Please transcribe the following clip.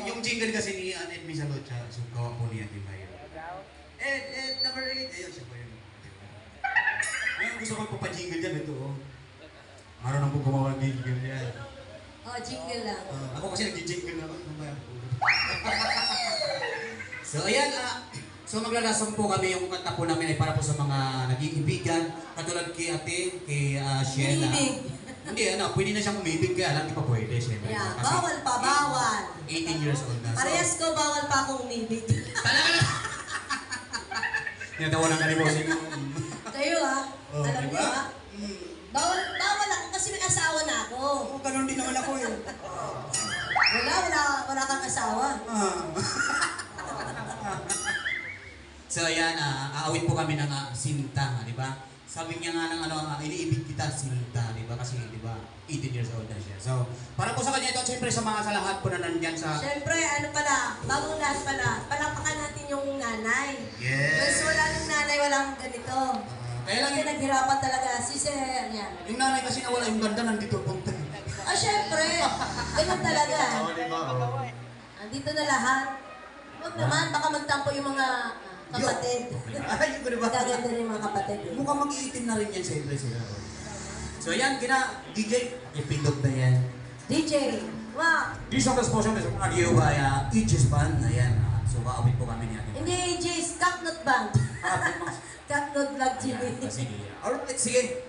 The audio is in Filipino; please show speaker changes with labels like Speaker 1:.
Speaker 1: Yung jingle kasi ni Annette Misalot, so gawa po niya, di ba yun? Number 8, ayun, siya po yun. Ngayon gusto ko pa-jingle dyan, ito oh. Marunong po gumawa ng jingle yan.
Speaker 2: Oh, jingle lang.
Speaker 1: Ako kasi nag-jingle na ako. Ano ba yan? So ayan, so maglalason po kami yung kanta po namin ay para po sa mga nag-iibigan. Katulad kay ate, kay Sheila. Hindi, pwede na siyang umibig kaya lang, di pa pwede, siyempre.
Speaker 2: Yeah, bawal pa, bawal.
Speaker 1: 18 years old na.
Speaker 2: Parehas ko, bawal pa akong umibig.
Speaker 1: Talaga na! Tinatawa ng kalibosing.
Speaker 2: Kayo alam niyo Bawal ako kasi may asawa na ako.
Speaker 1: Oo, ganun din naman ako eh.
Speaker 2: Wala kang asawa.
Speaker 1: So ayan, aawit po kami ng Sinta, di ba? Sabi niya nga ng iniibig kita Sinta, di ba? Kasi di ba, 18 years old na siya. So, para po sa kanya ito, siyempre sa mga sa lahat po na nandyan sa...
Speaker 2: Siyempre, bagong lahat pala, palapakan natin yung nanay.
Speaker 1: Yes!
Speaker 2: Kasi wala ng nanay, walang ganito.
Speaker 1: Kaya lang
Speaker 2: kasi naghirapan talaga si Sir yan.
Speaker 1: Yung nanay kasi nawala yung ganda, nandito punta.
Speaker 2: Siyempre, ganun talaga.
Speaker 1: Diba?
Speaker 2: Andito na lahat. Huwag naman, baka magtampo yung mga kapatid.
Speaker 1: Ayun ko diba?
Speaker 2: Magaganda rin yung mga kapatid.
Speaker 1: Mukhang mag-iitim na rin yan siyempre sila. So yan, DJ, ipindog na yan.
Speaker 2: DJ, wow!
Speaker 1: This song is sponsored by Radio by Aegis Band. Ayan, so kaawit po kami ni Ate.
Speaker 2: Hindi, AJ's Capnut Band. Capnut Vlog TV.
Speaker 1: Sige. Alright, sige.